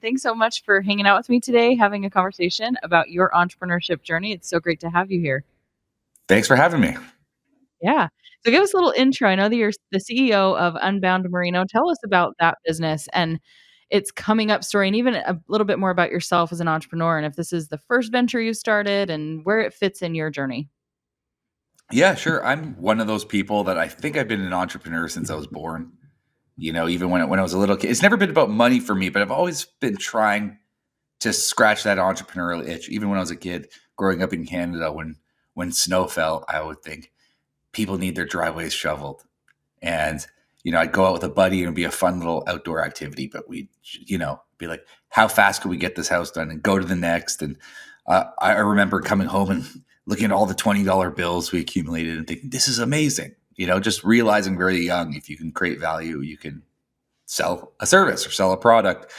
Thanks so much for hanging out with me today, having a conversation about your entrepreneurship journey. It's so great to have you here. Thanks for having me. Yeah. So give us a little intro. I know that you're the CEO of Unbound Merino. Tell us about that business and its coming up story, and even a little bit more about yourself as an entrepreneur, and if this is the first venture you started and where it fits in your journey. Yeah, sure. I'm one of those people that I think I've been an entrepreneur since I was born. Even when I was a little kid, it's never been about money for me, but I've always been trying to scratch that entrepreneurial itch. Even when I was a kid, growing up in Canada, when snow fell, I would think people need their driveways shoveled, and I'd go out with a buddy and it'd be a fun little outdoor activity. But we'd be like, how fast could we get this house done, and go to the next. And I remember coming home and looking at all the $20 bills we accumulated and thinking, this is amazing. Just realizing very young, if you can create value, you can sell a service or sell a product,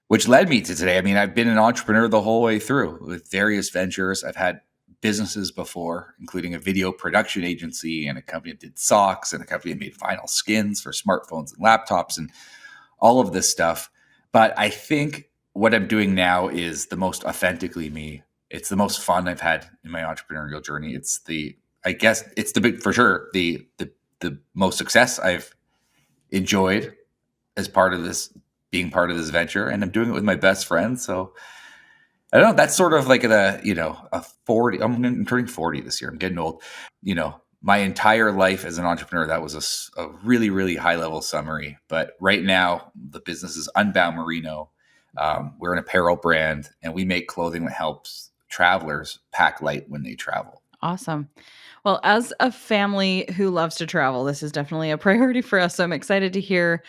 which led me to today. I mean, I've been an entrepreneur the whole way through with various ventures. I've had businesses before, including a video production agency and a company that did socks and a company that made vinyl skins for smartphones and laptops and all of this stuff. But I think what I'm doing now is the most authentically me. It's the most fun I've had in my entrepreneurial journey. I guess it's the big, for sure, the most success I've enjoyed as part of this, being part of this venture. And I'm doing it with my best friend. So I don't know. That's sort of like a 40. I'm turning 40 this year. I'm getting old. My entire life as an entrepreneur, that was a really, really high level summary. But right now, the business is Unbound Merino. We're an apparel brand, and we make clothing that helps travelers pack light when they travel. Awesome. Well, as a family who loves to travel, this is definitely a priority for us. So I'm excited to hear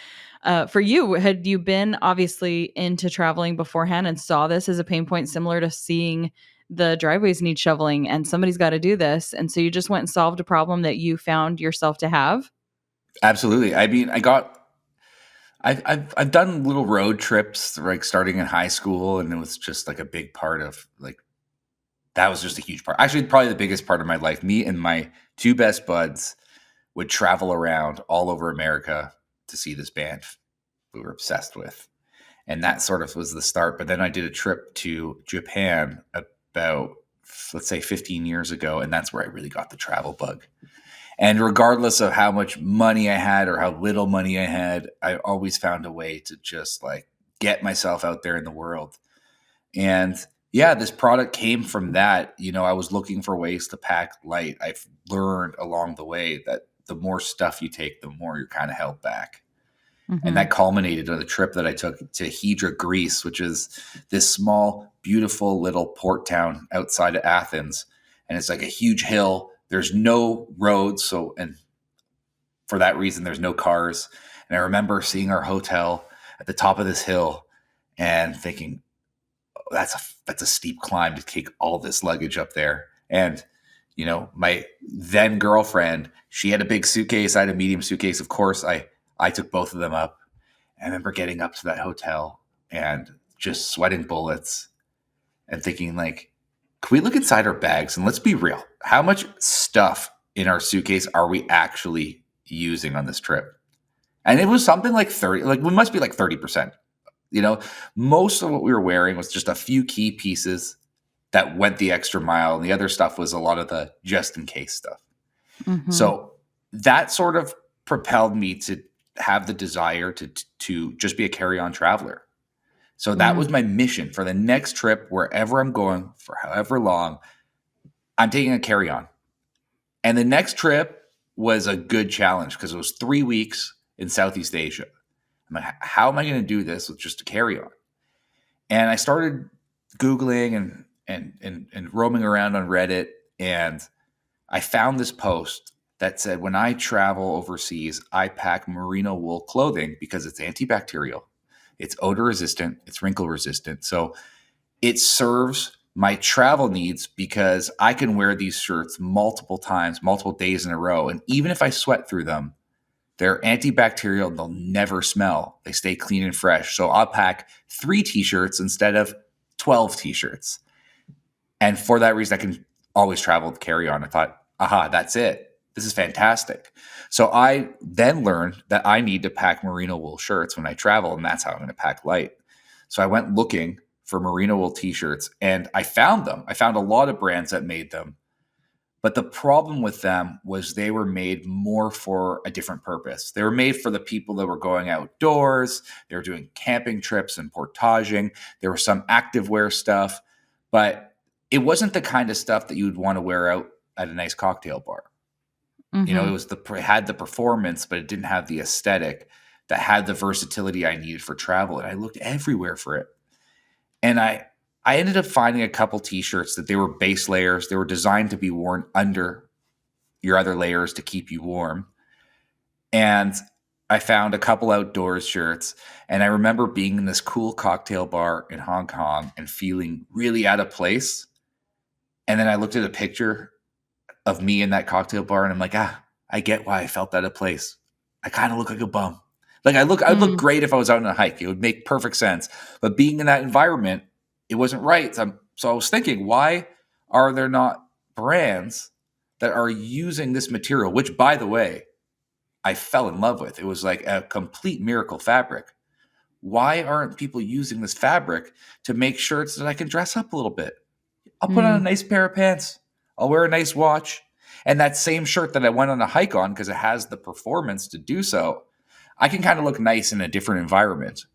for you. Had you been obviously into traveling beforehand and saw this as a pain point similar to seeing the driveways need shoveling and somebody's got to do this? And so you just went and solved a problem that you found yourself to have? Absolutely. I mean, I've done little road trips, like starting in high school, and it was just like a big part of, like, that was just a huge part. Actually, probably the biggest part of my life. Me and my two best buds would travel around all over America to see this band we were obsessed with. And that sort of was the start. But then I did a trip to Japan about, let's say, 15 years ago. And that's where I really got the travel bug. And regardless of how much money I had or how little money I had, I always found a way to just like get myself out there in the world. And yeah, this product came from that. I was looking for ways to pack light. I've learned along the way that the more stuff you take, the more you're kind of held back. And Hmm. that culminated on a trip that I took to Hydra, Greece, which is this small, beautiful little port town outside of Athens. And it's like a huge hill. There's no roads. And for that reason, there's no cars. And I remember seeing our hotel at the top of this hill and thinking, that's a steep climb to take all this luggage up there. And my then girlfriend, she had a big suitcase, I had a medium suitcase. Of course, I took both of them up. I remember getting up to that hotel and just sweating bullets and thinking, like, can we look inside our bags and let's be real? How much stuff in our suitcase are we actually using on this trip? And it was something like 30, like we must be like 30%. You know, most of what we were wearing was just a few key pieces that went the extra mile, and the other stuff was a lot of the just in case stuff. Hmm. So that sort of propelled me to have the desire to just be a carry-on traveler. So that was my mission for the next trip, wherever I'm going for however long, I'm taking a carry-on. And the next trip was a good challenge because it was 3 weeks in Southeast Asia. I'm like, how am I going to do this with just a carry-on? And I started Googling and roaming around on Reddit, and I found this post that said, when I travel overseas, I pack merino wool clothing because it's antibacterial, it's odor resistant, it's wrinkle resistant. So it serves my travel needs because I can wear these shirts multiple times, multiple days in a row. And even if I sweat through them, they're antibacterial. They'll never smell. They stay clean and fresh. So I'll pack 3 t-shirts instead of 12 t-shirts. And for that reason, I can always travel with carry on. I thought, aha, that's it. This is fantastic. So I then learned that I need to pack merino wool shirts when I travel, and that's how I'm going to pack light. So I went looking for merino wool t-shirts and I found them. I found a lot of brands that made them. But the problem with them was they were made more for a different purpose. They were made for the people that were going outdoors. They were doing camping trips and portaging. There was some activewear stuff, but it wasn't the kind of stuff that you would want to wear out at a nice cocktail bar. You know, Mhm. it had the performance, but it didn't have the aesthetic that had the versatility I needed for travel. And I looked everywhere for it. And I ended up finding a couple t-shirts that they were base layers. They were designed to be worn under your other layers to keep you warm. And I found a couple outdoors shirts. And I remember being in this cool cocktail bar in Hong Kong and feeling really out of place. And then I looked at a picture of me in that cocktail bar and I'm like, I get why I felt out of place. I kind of look like a bum. Like I'd look Mm. great if I was out on a hike. It would make perfect sense. But being in that environment, it wasn't right. So I was thinking, why are there not brands that are using this material, which by the way, I fell in love with. It was like a complete miracle fabric. Why aren't people using this fabric to make shirts that I can dress up a little bit? I'll put on a Mm. nice pair of pants. I'll wear a nice watch. And that same shirt that I went on a hike on because it has the performance to do so, I can kind of look nice in a different environment.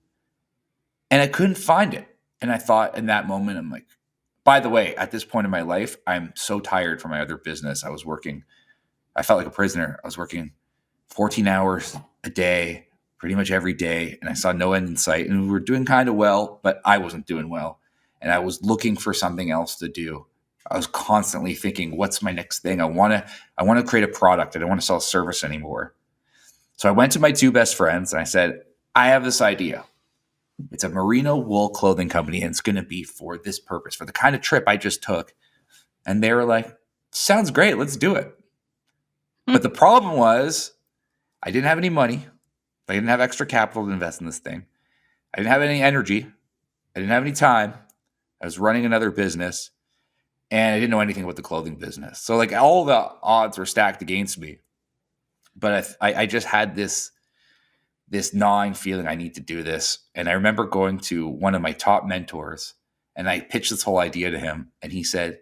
And I couldn't find it. And I thought in that moment, I'm like, by the way, at this point in my life, I'm so tired from my other business. I felt like a prisoner. I was working 14 hours a day, pretty much every day. And I saw no end in sight. And we were doing kind of well, but I wasn't doing well. And I was looking for something else to do. I was constantly thinking, what's my next thing? I want to create a product. I don't want to sell a service anymore. So I went to my two best friends and I said, I have this idea. It's a merino wool clothing company and it's going to be for this purpose, for the kind of trip I just took. And they were like, sounds great. Let's do it. But the problem was I didn't have any money. I didn't have extra capital to invest in this thing. I didn't have any energy. I didn't have any time. I was running another business and I didn't know anything about the clothing business. So like all the odds were stacked against me. But I just had this gnawing feeling I need to do this. And I remember going to one of my top mentors and I pitched this whole idea to him. And he said,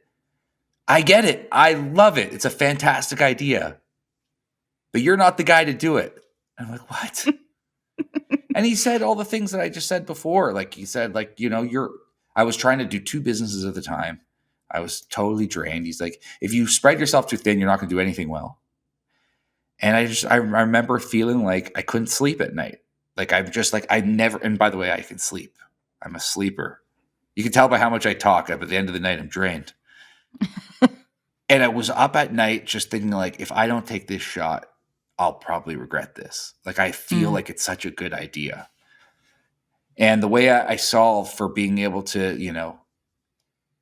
I get it. I love it. It's a fantastic idea. But you're not the guy to do it. And I'm like, what? And he said all the things that I just said before. Like he said, like, you know, I was trying to do two businesses at the time. I was totally drained. He's like, if you spread yourself too thin, you're not going to do anything well. And I remember feeling like I couldn't sleep at night. Like I'm just like, I never, and by the way, I can sleep. I'm a sleeper. You can tell by how much I talk. But at the end of the night, I'm drained. And I was up at night just thinking like, if I don't take this shot, I'll probably regret this. Like I feel Mm. like it's such a good idea. And the way I solved for being able to, you know,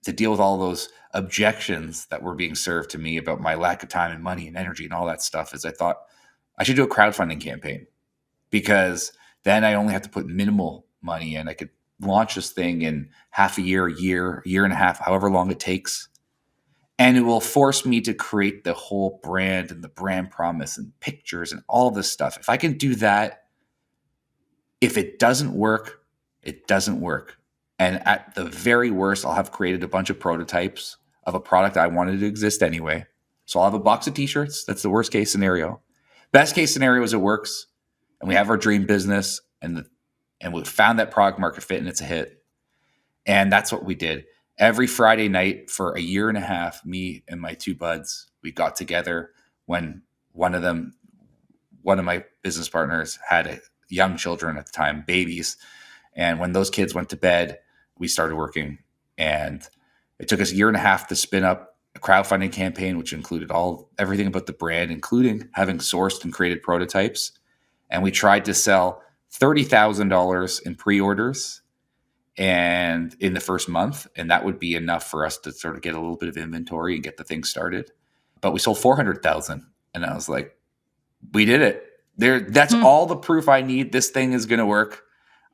to deal with all those objections that were being served to me about my lack of time and money and energy and all that stuff is I thought I should do a crowdfunding campaign because then I only have to put minimal money in. I could launch this thing in half a year and a half, however long it takes. And it will force me to create the whole brand and the brand promise and pictures and all this stuff. If I can do that, if it doesn't work, it doesn't work. And at the very worst, I'll have created a bunch of prototypes of a product I wanted to exist anyway. So I'll have a box of t-shirts. That's the worst case scenario. Best case scenario is it works and we have our dream business and we found that product market fit and it's a hit. And that's what we did. Every Friday night for a year and a half, me and my two buds, we got together when one of my business partners had young children at the time, babies. And when those kids went to bed, we started working. And it took us a year and a half to spin up a crowdfunding campaign, which included everything about the brand, including having sourced and created prototypes. And we tried to sell $30,000 in pre-orders and in the first month. And that would be enough for us to sort of get a little bit of inventory and get the thing started. But we sold 400,000. And I was like, we did it. That's Hmm. all the proof I need. This thing is going to work.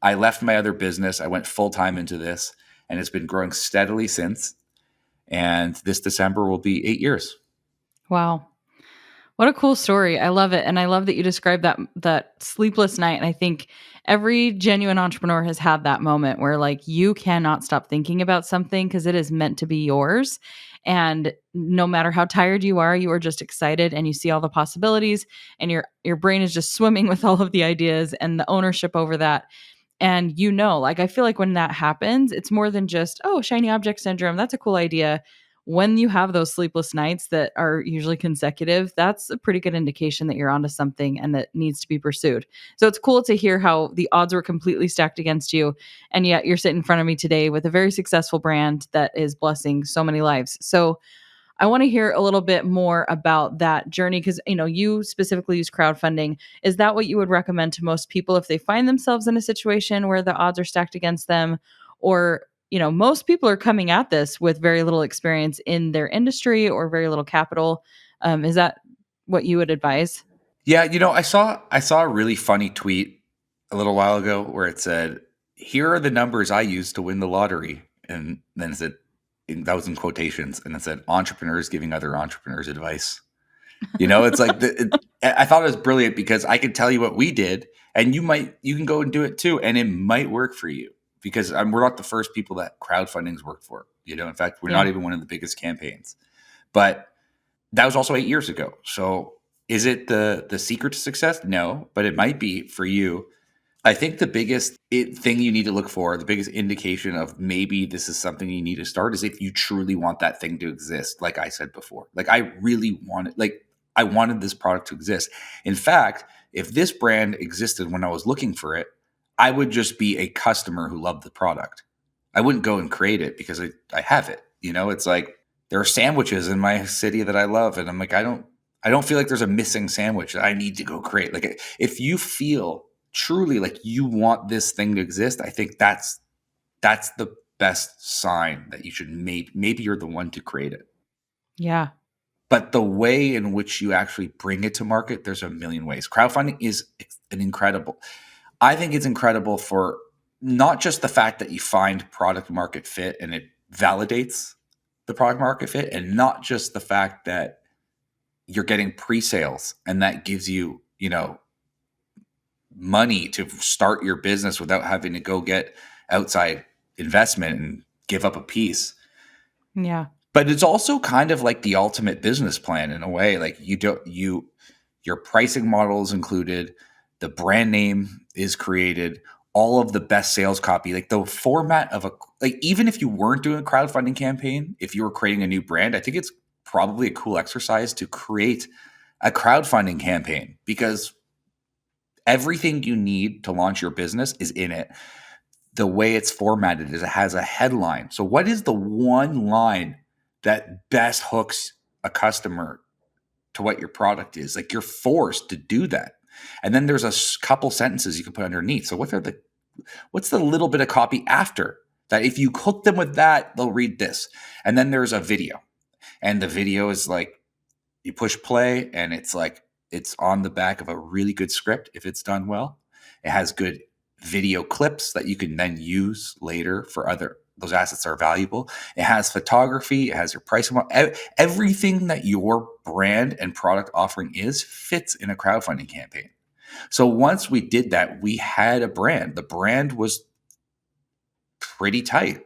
I left my other business. I went full time into this and it's been growing steadily since. And this December will be 8 years. Wow. What a cool story. I love it. And I love that you described that sleepless night. And I think every genuine entrepreneur has had that moment where like you cannot stop thinking about something because it is meant to be yours. And no matter how tired you are just excited and you see all the possibilities and your brain is just swimming with all of the ideas and the ownership over that. And like I feel like when that happens, it's more than just, oh, shiny object syndrome. That's a cool idea. When you have those sleepless nights that are usually consecutive, that's a pretty good indication that you're onto something and that needs to be pursued. So it's cool to hear how the odds were completely stacked against you. And yet you're sitting in front of me today with a very successful brand that is blessing so many lives. So I want to hear a little bit more about that journey because you specifically use crowdfunding. Is that what you would recommend to most people if they find themselves in a situation where the odds are stacked against them? Or, most people are coming at this with very little experience in their industry or very little capital. Is that what you would advise? Yeah, I saw a really funny tweet a little while ago where it said, "Here are the numbers I used to win the lottery," and then it said, that was in quotations, and it said, "Entrepreneurs giving other entrepreneurs advice." It's like I thought it was brilliant because I could tell you what we did, and you can go and do it too, and it might work for you because we're not the first people that crowdfunding's worked for. In fact, we're not Yeah. even one of the biggest campaigns, but that was also 8 years ago. So is it the secret to success? No, but it might be for you. I think the biggest thing you need to look for, the biggest indication of maybe this is something you need to start is if you truly want that thing to exist. Like I said before, like I wanted this product to exist. In fact, if this brand existed when I was looking for it, I would just be a customer who loved the product. I wouldn't go and create it because I have it. It's like there are sandwiches in my city that I love, and I'm like, I don't feel like there's a missing sandwich that I need to go create. Like if you feel truly like you want this thing to exist, I think that's the best sign that you should maybe you're the one to create it. Yeah. But the way in which you actually bring it to market, there's a million ways. Crowdfunding is an incredible. I think it's incredible for not just the fact that you find product market fit and it validates the product market fit, and not just the fact that you're getting pre-sales and that gives you, money to start your business without having to go get outside investment and give up a piece. Yeah. But it's also kind of like the ultimate business plan in a way. Like your pricing model is included, the brand name is created, all of the best sales copy, like the format of like even if you weren't doing a crowdfunding campaign, if you were creating a new brand, I think it's probably a cool exercise to create a crowdfunding campaign because everything you need to launch your business is in it. The way it's formatted is it has a headline. So what is the one line that best hooks a customer to what your product is? Like you're forced to do that. And then there's couple sentences you can put underneath. So what's the little bit of copy after that? If you hook them with that, they'll read this. And then there's a video. And the video is like you push play and it's on the back of a really good script if it's done well. It has good video clips that you can then use later for those assets are valuable. It has photography, it has your pricing. Everything that your brand and product offering fits in a crowdfunding campaign. So once we did that, we had a brand. The brand was pretty tight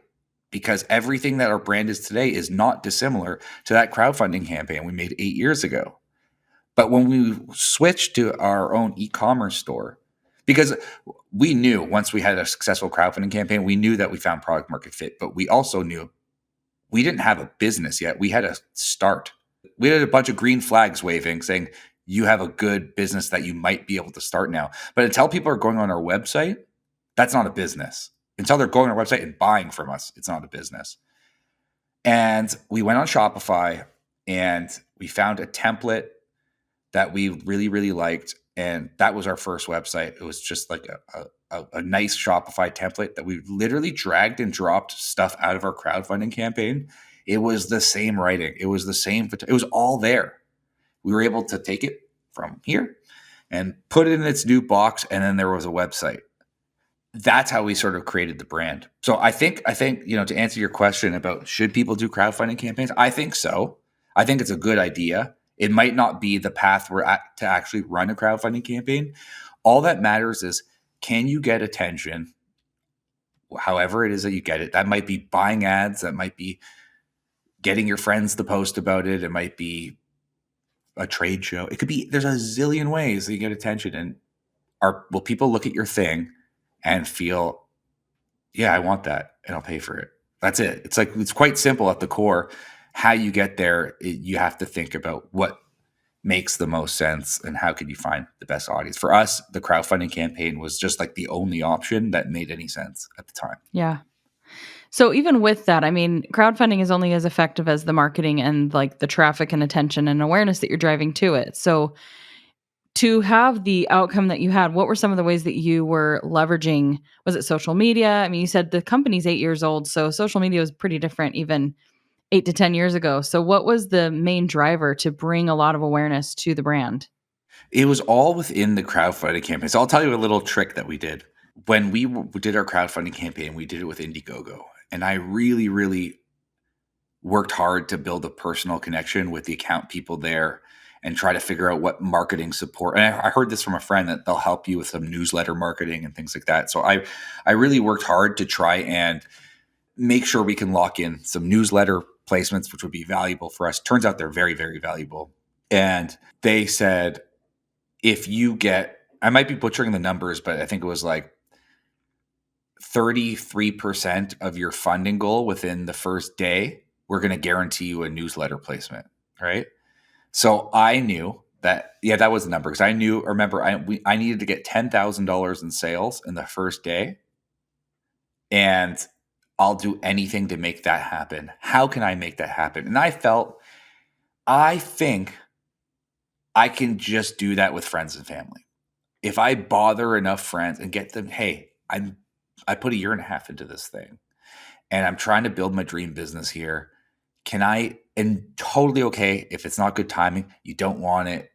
because everything that our brand is today is not dissimilar to that crowdfunding campaign we made 8 years ago. But when we switched to our own e-commerce store, because we knew once we had a successful crowdfunding campaign, we knew that we found product market fit, but we also knew we didn't have a business yet. We had to start. We had a bunch of green flags waving saying, you have a good business that you might be able to start now. But until people are going on our website, that's not a business. Until they're going on our website and buying from us, it's not a business. And we went on Shopify and we found a template that we really, really liked. And that was our first website. It was just like a nice Shopify template that we literally dragged and dropped stuff out of our crowdfunding campaign. It was the same writing. It was the same. It was all there. We were able to take it from here and put it in its new box. And then there was a website. That's how we sort of created the brand. So I think, to answer your question about should people do crowdfunding campaigns, I think so. I think it's a good idea. It might not be the path we're at to actually run a crowdfunding campaign. All that matters is can you get attention however it is that you get it? That might be buying ads, that might be getting your friends to post about it, it might be a trade show. It could be, there's a zillion ways that you get attention. And will people look at your thing and feel, yeah, I want that and I'll pay for it? That's it. It's like, it's quite simple at the core. How you get there, you have to think about what makes the most sense and how can you find the best audience. For us, the crowdfunding campaign was just like the only option that made any sense at the time. Yeah. So even with that, I mean, crowdfunding is only as effective as the marketing and like the traffic and attention and awareness that you're driving to it. So to have the outcome that you had, what were some of the ways that you were leveraging? Was it social media? I mean, you said the company's 8 years old, so social media was pretty different even 8 to 10 years ago. So what was the main driver to bring a lot of awareness to the brand? It was all within the crowdfunding campaign. So I'll tell you a little trick that we did. When we did our crowdfunding campaign, we did it with Indiegogo. And I really, really worked hard to build a personal connection with the account people there and try to figure out what marketing support. And I heard this from a friend that they'll help you with some newsletter marketing and things like that. So I really worked hard to try and make sure we can lock in some newsletter placements, which would be valuable for us. Turns out they're very, very valuable. And they said, if you get, I might be butchering the numbers, but I think it was like 33% of your funding goal within the first day, we're going to guarantee you a newsletter placement, right? So I knew that, yeah, that was the number. Because I needed to get $10,000 in sales in the first day. And I'll do anything to make that happen. How can I make that happen? And I think I can just do that with friends and family. If I bother enough friends and get them, hey, I put 1.5 years into this thing and I'm trying to build my dream business here. And totally okay if it's not good timing, you don't want it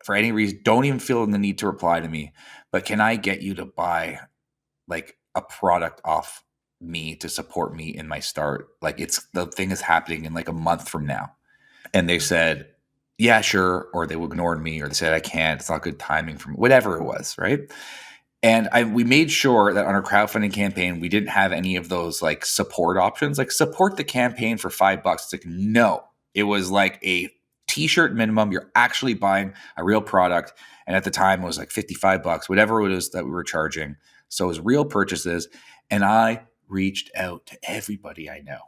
for any reason, don't even feel the need to reply to me, but can I get you to buy like a product off me to support me in my start? Like the thing is happening in like a month from now. And they said, yeah, sure. Or they ignored me, or they said, I can't, it's not good timing for me, whatever it was. Right. And we made sure that on our crowdfunding campaign, we didn't have any of those like support options, like support the campaign for $5. It's like, no, it was like a t-shirt minimum. You're actually buying a real product. And at the time it was like $55, whatever it was that we were charging. So it was real purchases. And I reached out to everybody I know.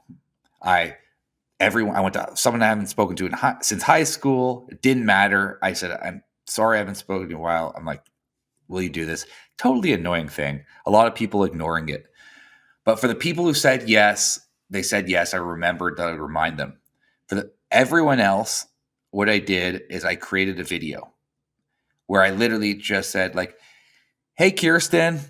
I went to someone I haven't spoken to since high school. It didn't matter. I said, I'm sorry, I haven't spoken to you in a while. I'm like, will you do this? Totally annoying thing. A lot of people ignoring it. But for the people who said yes, they said yes. I remembered that I would remind them. For everyone else, what I did is I created a video where I literally just said like, hey, Kirsten,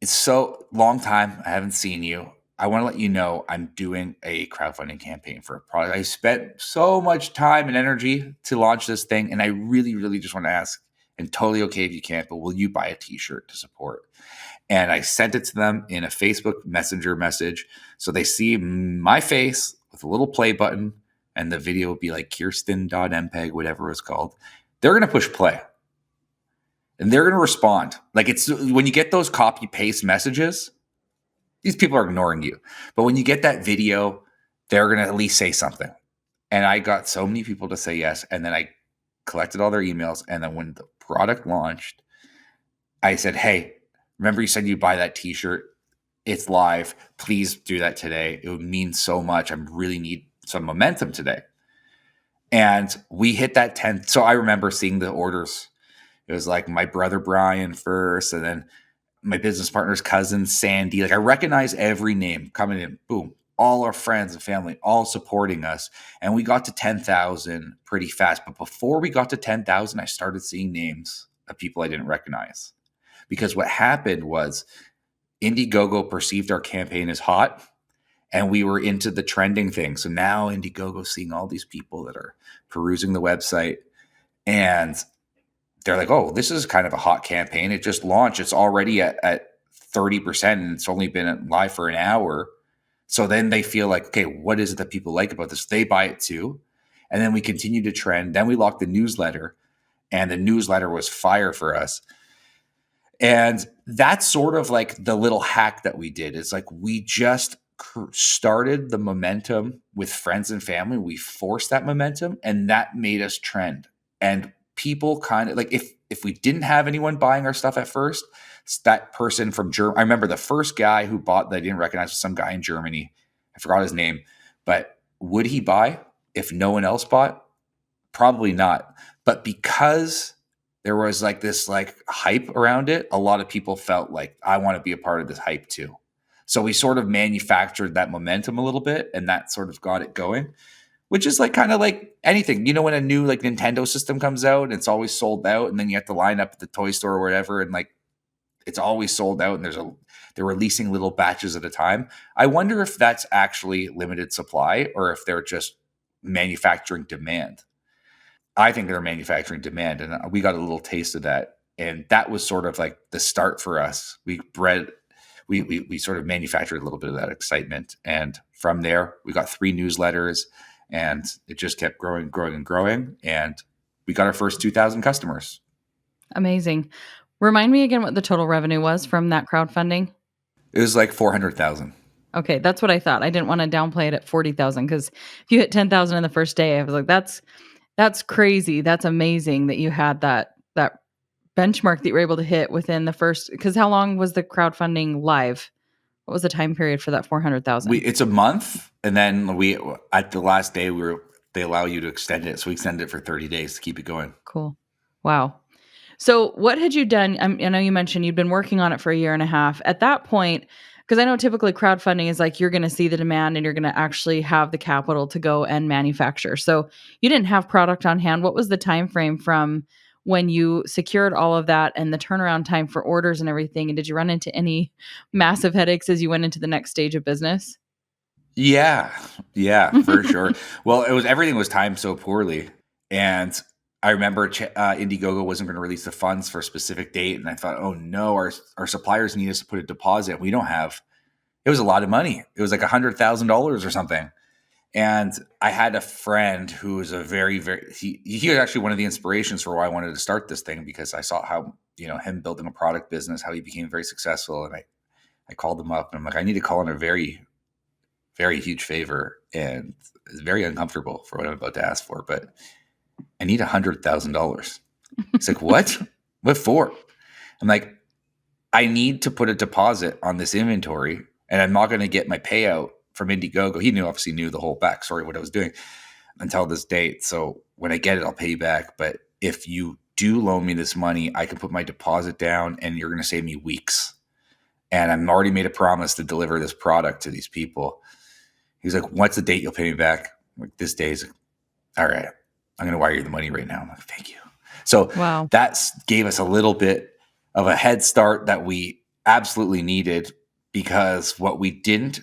it's so long time. I haven't seen you. I want to let you know I'm doing a crowdfunding campaign for a product. I spent so much time and energy to launch this thing. And I really, really just want to ask, and totally okay if you can't, but will you buy a t-shirt to support? And I sent it to them in a Facebook Messenger message. So they see my face with a little play button and the video would be like Kirsten.mpeg, whatever it was called. They're going to push play and they're going to respond. Like it's when you get those copy paste messages, these people are ignoring you. But when you get that video, they're going to at least say something. And I got so many people to say yes. And then I collected all their emails. And then when the product launched, I said, hey, remember you said you'd buy that t-shirt? It's live. Please do that today. It would mean so much. I really need some momentum today. And we hit that 10. So I remember seeing the orders. It was like my brother Brian first, and then my business partner's cousin Sandy. Like I recognize every name coming in. Boom. All our friends and family, all supporting us. And we got to 10,000 pretty fast. But before we got to 10,000, I started seeing names of people I didn't recognize. Because what happened was Indiegogo perceived our campaign as hot and we were into the trending thing. So now Indiegogo's seeing all these people that are perusing the website and they're like, oh, this is kind of a hot campaign. It just launched. It's already at 30% and it's only been live for an hour. So then they feel like, okay, what is it that people like about this? They buy it too. And then we continue to trend. Then we locked the newsletter and the newsletter was fire for us. And that's sort of like the little hack that we did. It's like we just started the momentum with friends and family. We forced that momentum, and that made us trend. And people kind of like, if we didn't have anyone buying our stuff at first, that person from Germany. I remember the first guy who bought that I didn't recognize was some guy in Germany. I forgot his name, but would he buy if no one else bought? Probably not. But because there was like this like hype around it, a lot of people felt like, I want to be a part of this hype too. So we sort of manufactured that momentum a little bit, and that sort of got it going, which is like kind of like anything. You know, when a new like Nintendo system comes out and it's always sold out, and then you have to line up at the toy store or whatever, and like it's always sold out, and they're releasing little batches at a time. I wonder if that's actually limited supply or if they're just manufacturing demand. I think they're manufacturing demand, and we got a little taste of that, and that was sort of like the start for us. We sort of manufactured a little bit of that excitement, and from there we got 3 newsletters, and it just kept growing, growing, and growing, and we got our first 2,000 customers. Amazing. Remind me again what the total revenue was from that crowdfunding. It was like 400,000. Okay, that's what I thought. I didn't want to downplay it at 40,000 because if you hit 10,000 in the first day, I was like, that's crazy. That's amazing that you had that benchmark that you were able to hit within the first. Because how long was the crowdfunding live? What was the time period for that 400,000? It's a month, and then we at the last day they allow you to extend it, so we extended it for 30 days to keep it going. Cool. Wow. So, what had you done? I know you mentioned you'd been working on it for a year and a half. At that point, because I know typically crowdfunding is like you're going to see the demand and you're going to actually have the capital to go and manufacture. So, you didn't have product on hand. What was the time frame from when you secured all of that and the turnaround time for orders and everything? And did you run into any massive headaches as you went into the next stage of business? Yeah, yeah, for sure. Well, everything was timed so poorly, and I remember Indiegogo wasn't going to release the funds for a specific date, and I thought, oh no, our suppliers need us to put a deposit. We don't have. It was a lot of money. It was like $100,000 or something. And I had a friend who was a he was actually one of the inspirations for why I wanted to start this thing, because I saw how, him building a product business, how he became very successful. And I called him up and I'm like, I need to call in a very, very huge favor. And it's very uncomfortable for what I'm about to ask for, but I need $100,000. He's like, what? What for? I'm like, I need to put a deposit on this inventory, and I'm not going to get my payout from Indiegogo. He obviously knew the whole backstory, what I was doing until this date. So when I get it, I'll pay you back. But if you do loan me this money, I can put my deposit down and you're going to save me weeks. And I've already made a promise to deliver this product to these people. He's like, what's the date you'll pay me back? I'm like, this day's all right. I'm going to wire you the money right now. I'm like, thank you. So Wow. that gave us a little bit of a head start that we absolutely needed, because what we didn't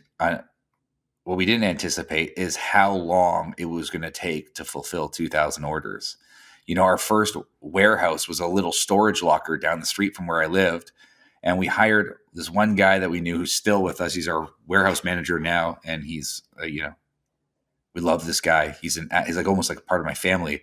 anticipate is how long it was going to take to fulfill 2,000 orders. Our first warehouse was a little storage locker down the street from where I lived. And we hired this one guy that we knew who's still with us. He's our warehouse manager now. And he's, we love this guy. He's like almost like a part of my family.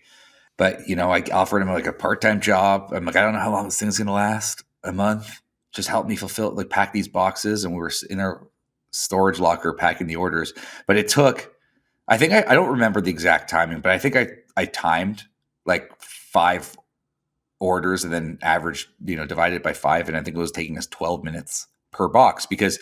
But, I offered him like a part-time job. I'm like, I don't know how long this thing's going to last. A month. Just help me fulfill, like pack these boxes. And we were in our storage locker packing the orders. But it took, I think, I don't remember the exact timing, but I think I timed like 5 orders and then averaged, divided it by 5. And I think it was taking us 12 minutes per box, because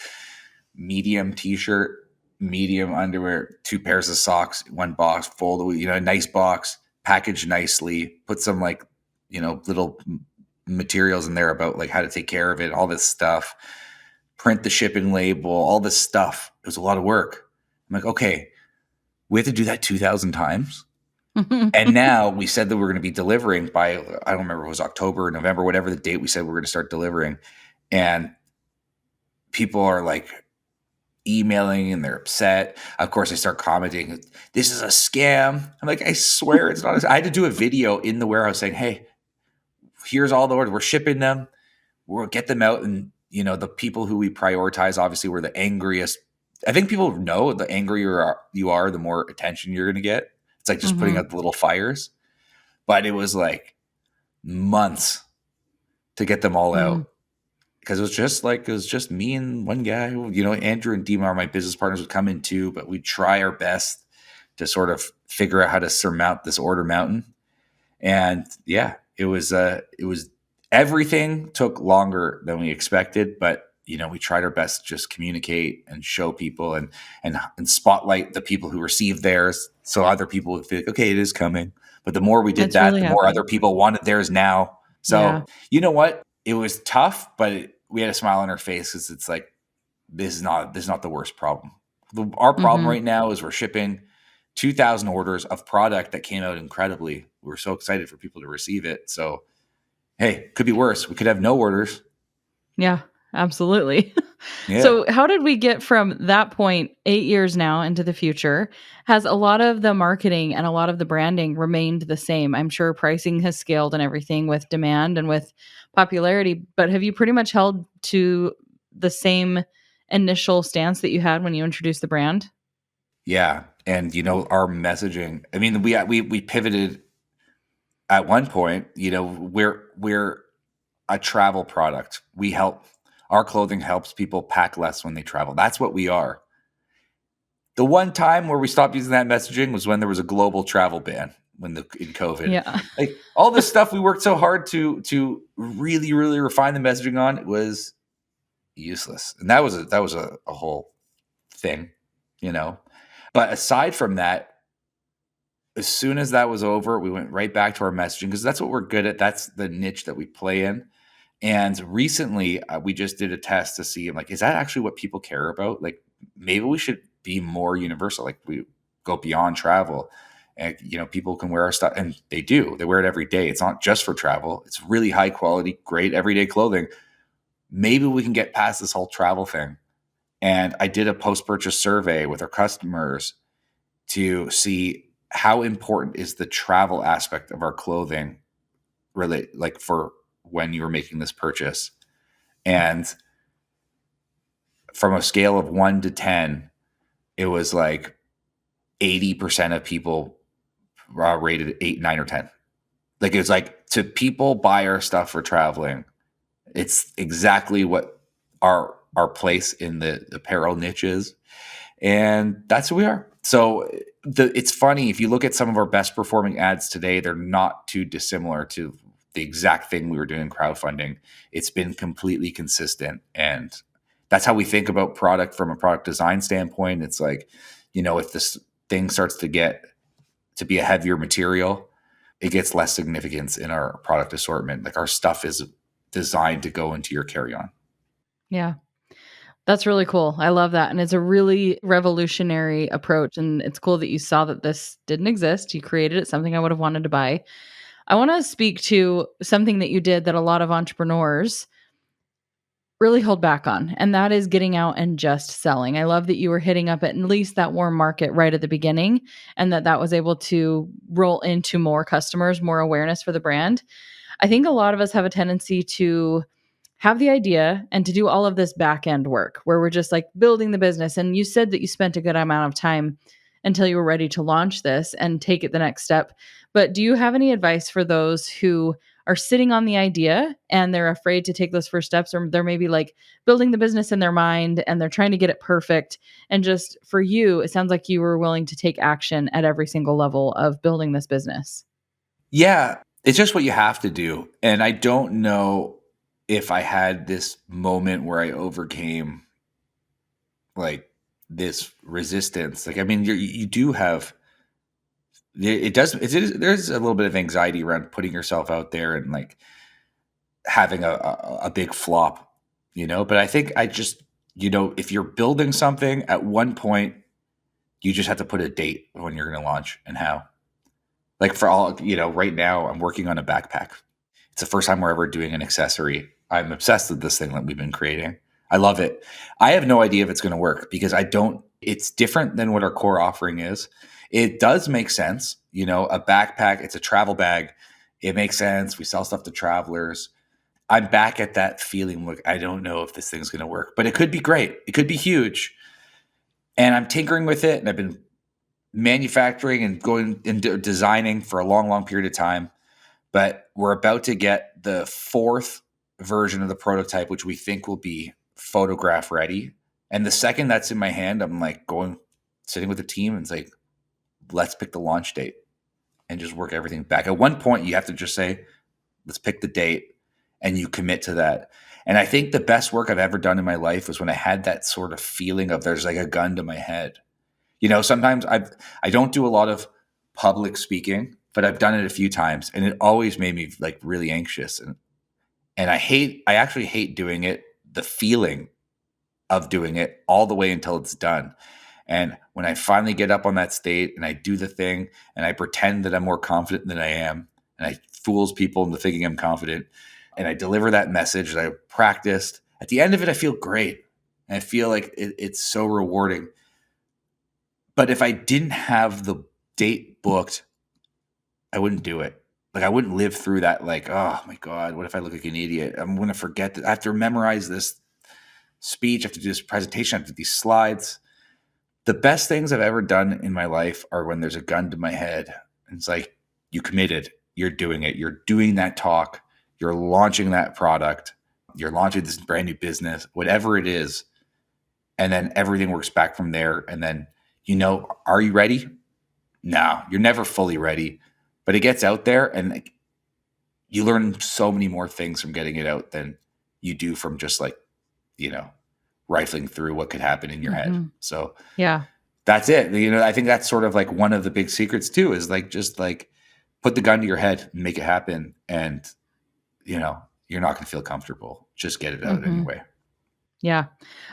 medium t-shirt, medium underwear, 2 pairs of socks, 1 box, fold, a nice box, packaged nicely, put some like, little materials in there about like how to take care of it, all this stuff, print the shipping label, all this stuff. It was a lot of work. I'm like, okay, we have to do that 2,000 times. And now we said that we're going to be delivering by, I don't remember if it was October or November, whatever the date we said we're going to start delivering. And people are like emailing and they're upset. Of course, I start commenting, this is a scam. I'm like, I swear it's not. I had to do a video in the warehouse saying, hey, here's all the orders. We're shipping them. We'll get them out. And, the people who we prioritize, obviously, were the angriest. I think people know the angrier you are, the more attention you're going to get. It's like just putting out the little fires. But it was like months to get them all out. because it was just me and one guy. Andrew and Dima are my business partners, would come in too, but we'd try our best to sort of figure out how to surmount this order mountain. And yeah, it was everything took longer than we expected, but we tried our best to just communicate and show people and spotlight the people who received theirs, so other people would feel like, okay, it is coming. But the more we did It's that, really the more happening. other people wanted theirs now. Yeah. So you know what? It was tough, but we had a smile on our faces. It's like, this is not the worst problem. Our problem Mhm. right now is we're shipping 2,000 orders of product that came out incredibly. We're so excited for people to receive it. So, hey, could be worse. We could have no orders. Yeah, absolutely. Yeah. So, how did we get from that point 8 years now into the future? Has a lot of the marketing and a lot of the branding remained the same? I'm sure pricing has scaled and everything with demand and with popularity, but have you pretty much held to the same initial stance that you had when you introduced the brand? Yeah. And our messaging, I mean, we pivoted at one point. We're a travel product. Our clothing helps people pack less when they travel. That's what we are. The one time where we stopped using that messaging was when there was a global travel ban in COVID. Yeah. Like all this stuff we worked so hard to really, really refine the messaging on, it was useless. And that was a whole thing, you know. But aside from that, as soon as that was over, we went right back to our messaging because that's what we're good at. That's the niche that we play in. And recently, we just did a test to see, like, is that actually what people care about? Like, maybe we should be more universal. Like, we go beyond travel, and people can wear our stuff, and they do. They wear it every day. It's not just for travel. It's really high quality, great everyday clothing. Maybe we can get past this whole travel thing. And I did a post purchase survey with our customers to see how important is the travel aspect of our clothing, really, like for when you were making this purchase. And from a scale of 1 to 10, it was like 80% of people rated 8, 9, or 10. Like, it was like, to people buy our stuff for traveling. It's exactly what our place in the apparel niche is. And that's who we are. So it's funny, if you look at some of our best performing ads today, they're not too dissimilar to the exact thing we were doing in crowdfunding. It's been completely consistent, and that's how we think about product from a product design standpoint. It's like, if this thing starts to get to be a heavier material, it gets less significance in our product assortment. Like, our stuff is designed to go into your carry-on. Yeah. That's really cool. I love that, and it's a really revolutionary approach, and it's cool that you saw that this didn't exist. You created it, something I would have wanted to buy. I wanna speak to something that you did that a lot of entrepreneurs really hold back on, and that is getting out and just selling. I love that you were hitting up at least that warm market right at the beginning, and that was able to roll into more customers, more awareness for the brand. I think a lot of us have a tendency to have the idea and to do all of this back end work where we're just like building the business. And you said that you spent a good amount of time until you were ready to launch this and take it the next step. But do you have any advice for those who are sitting on the idea and they're afraid to take those first steps, or they're maybe like building the business in their mind and they're trying to get it perfect? And just for you, it sounds like you were willing to take action at every single level of building this business. Yeah, it's just what you have to do. And I don't know if I had this moment where I overcame, like, this resistance. Like, I mean, you do have there's a little bit of anxiety around putting yourself out there and, like, having a big flop, But I think if you're building something, at one point you just have to put a date when you're going to launch and how. Like, for all, right now I'm working on a backpack. It's the first time we're ever doing an accessory. I'm obsessed with this thing that we've been creating. I love it. I have no idea if it's going to work because it's different than what our core offering is. It does make sense. A backpack, it's a travel bag. It makes sense. We sell stuff to travelers. I'm back at that feeling. Like, I don't know if this thing's going to work, but it could be great. It could be huge. And I'm tinkering with it. And I've been manufacturing and going and designing for a long, long period of time. But we're about to get the fourth version of the prototype, which we think will be photograph ready. And the second that's in my hand, I'm like sitting with the team and it's like, let's pick the launch date and just work everything back. At one point, you have to just say, let's pick the date and you commit to that. And I think the best work I've ever done in my life was when I had that sort of feeling of there's like a gun to my head. Sometimes I don't do a lot of public speaking, but I've done it a few times and it always made me like really anxious. And I actually hate doing it, the feeling of doing it all the way until it's done. And when I finally get up on that stage and I do the thing and I pretend that I'm more confident than I am, and I fools people into thinking I'm confident, and I deliver that message that I practiced, at the end of it, I feel great. And I feel like it's so rewarding. But if I didn't have the date booked, I wouldn't do it. Like I wouldn't live through that. Like, oh my God, what if I look like an idiot? I'm going to forget that. I have to memorize this speech. I have to do this presentation. I have to do these slides. The best things I've ever done in my life are when there's a gun to my head. And it's like, you committed, you're doing it. You're doing that talk. You're launching that product. You're launching this brand new business, whatever it is. And then everything works back from there. And then, are you ready? No, you're never fully ready, but it gets out there and like, you learn so many more things from getting it out than you do from just like, rifling through what could happen in your head. So Yeah. that's it. I think that's sort of like one of the big secrets too, is like, just like put the gun to your head and make it happen. And, you're not going to feel comfortable. Just get it out anyway. Yeah,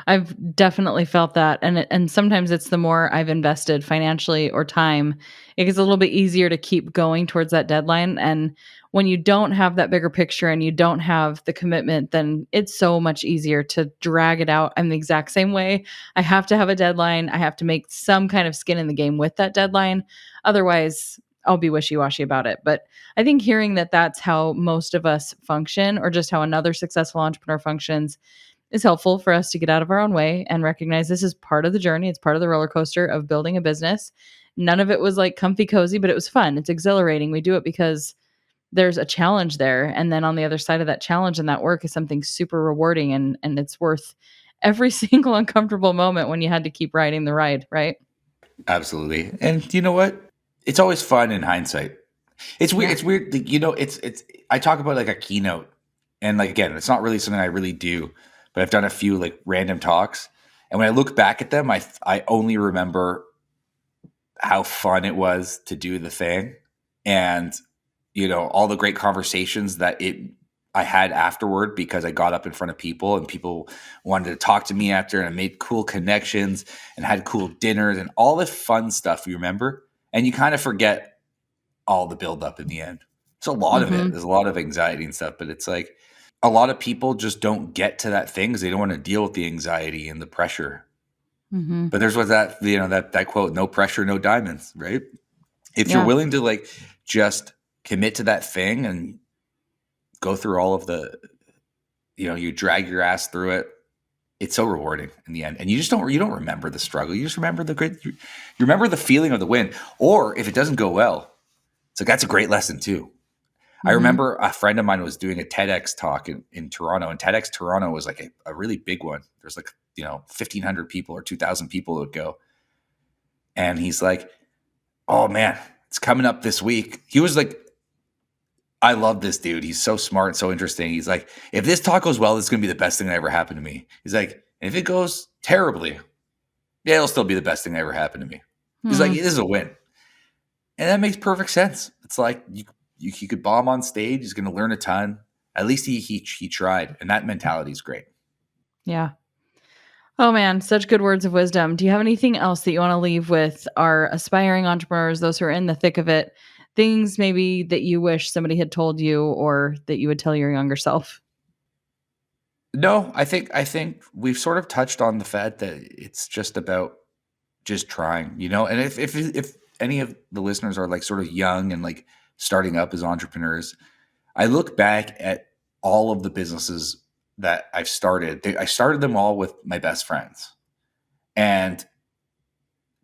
I've definitely felt that, and sometimes it's the more I've invested financially or time, it gets a little bit easier to keep going towards that deadline. And when you don't have that bigger picture and you don't have the commitment, then it's so much easier to drag it out. I'm the exact same way. I have to have a deadline. I have to make some kind of skin in the game with that deadline. Otherwise, I'll be wishy-washy about it. But I think hearing that that's how most of us function, or just how another successful entrepreneur functions, is helpful for us to get out of our own way and recognize this is part of the journey. It's part of the roller coaster of building a business. None of it was like comfy cozy, but it was fun. It's exhilarating. We do it because there's a challenge there. And then on the other side of that challenge and that work is something super rewarding, and it's worth every single uncomfortable moment when you had to keep riding the ride, right? Absolutely. And you know what? It's always fun in hindsight. It's weird. Yeah. It's weird. I talk about like a keynote, and like, again, it's not really something I really do, but I've done a few like random talks. And when I look back at them, I only remember how fun it was to do the thing, and all the great conversations that I had afterward, because I got up in front of people and people wanted to talk to me after, and I made cool connections and had cool dinners and all this fun stuff you remember, and you kind of forget all the buildup in the end. It's a lot of it. Mhm. There's a lot of anxiety and stuff, but it's like a lot of people just don't get to that thing because they don't want to deal with the anxiety and the pressure. Mhm. But there's what that quote, no pressure, no diamonds, right? If you're Yeah. willing to like just commit to that thing and go through all of you drag your ass through it, it's so rewarding in the end. And you don't remember the struggle. You just remember you remember the feeling of the win. Or if it doesn't go well, it's like, that's a great lesson too. I Mhm. remember a friend of mine was doing a TEDx talk in Toronto, and TEDx Toronto was like a really big one. There's like, 1,500 people or 2,000 people that would go. And he's like, oh man, it's coming up this week. He was like, I love this dude. He's so smart and so interesting. He's like, if this talk goes well, this is going to be the best thing that ever happened to me. He's like, if it goes terribly, yeah, it'll still be the best thing that ever happened to me. He's like, Hmm. this is a win. And that makes perfect sense. It's like you could bomb on stage. He's going to learn a ton. At least he tried. And that mentality is great. Yeah. Oh man, such good words of wisdom. Do you have anything else that you want to leave with our aspiring entrepreneurs, those who are in the thick of it? Things maybe that you wish somebody had told you, or that you would tell your younger self? No, I think we've sort of touched on the fact that it's just about just trying, and if any of the listeners are like sort of young and like starting up as entrepreneurs, I look back at all of the businesses that I've started. I started them all with my best friends. And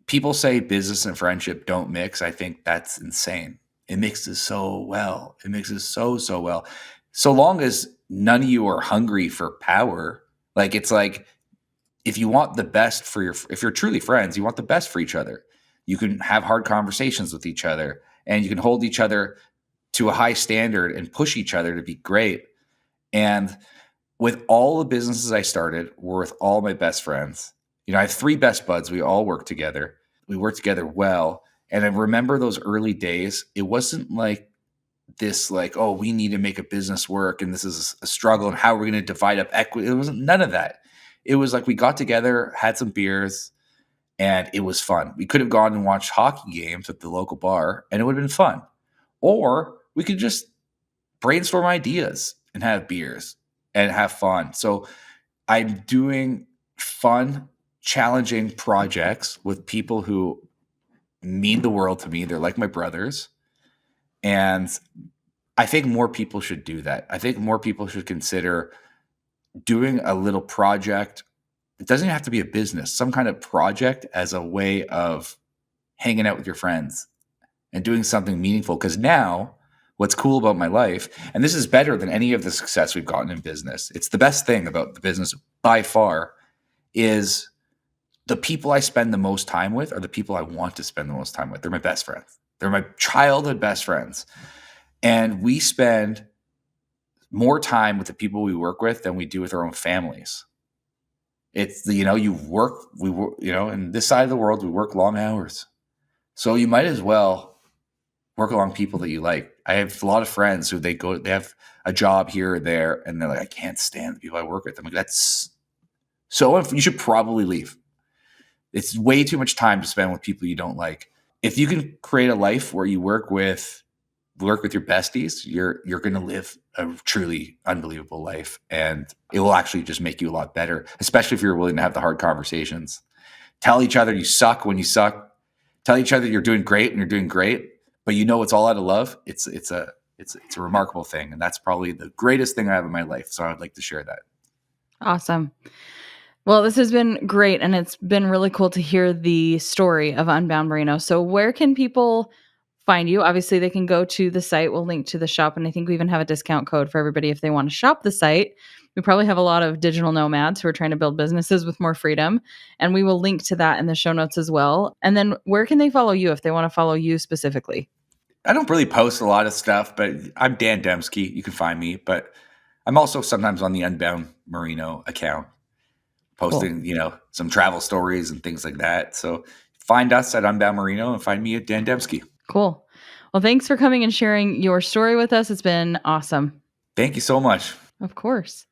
people say business and friendship don't mix. I think that's insane. It mixes so well. It mixes so well. So long as none of you are hungry for power. Like, it's like, if you want the best for if you're truly friends, you want the best for each other. You can have hard conversations with each other, and you can hold each other to a high standard and push each other to be great. And with all the businesses I started were with all my best friends. You know, I have 3 best buds. We all work together. We work together well. And I remember those early days. It wasn't like this, like, oh, we need to make a business work and this is a struggle and how we're going to divide up equity. It wasn't none of that. It was like we got together, had some beers, and it was fun. We could have gone and watched hockey games at the local bar and it would have been fun. Or we could just brainstorm ideas and have beers and have fun. So I'm doing fun, challenging projects with people who mean the world to me. They're like my brothers. And I think more people should do that. I think more people should consider doing a little project. It doesn't have to be a business, some kind of project as a way of hanging out with your friends and doing something meaningful. Because now, what's cool about my life, and this is better than any of the success we've gotten in business, it's the best thing about the business by far, is the people I spend the most time with are the people I want to spend the most time with. They're my best friends. They're my childhood best friends. And we spend more time with the people we work with than we do with our own families. It's the, you work, in this side of the world, we work long hours. So you might as well work along people that you like. I have a lot of friends who they have a job here or there, and they're like, I can't stand the people I work with. I'm like, that's so, you should probably leave. It's way too much time to spend with people you don't like. If you can create a life where you work with your besties, you're going to live a truly unbelievable life, and it will actually just make you a lot better, especially if you're willing to have the hard conversations. Tell each other you suck when you suck. Tell each other you're doing great when you're doing great, but it's all out of love. It's a remarkable thing, and that's probably the greatest thing I have in my life. So I would like to share that. Awesome. Well, this has been great, and it's been really cool to hear the story of Unbound Merino. So where can people find you? Obviously, they can go to the site. We'll link to the shop, and I think we even have a discount code for everybody if they want to shop the site. We probably have a lot of digital nomads who are trying to build businesses with more freedom, and we will link to that in the show notes as well. And then where can they follow you if they want to follow you specifically? I don't really post a lot of stuff, but I'm Dan Demsky. You can find me, but I'm also sometimes on the Unbound Merino account, Cool. posting, some travel stories and things like that. So find us at Unbound Merino and find me at Dan Demsky. Cool. Well, thanks for coming and sharing your story with us. It's been awesome. Thank you so much. Of course.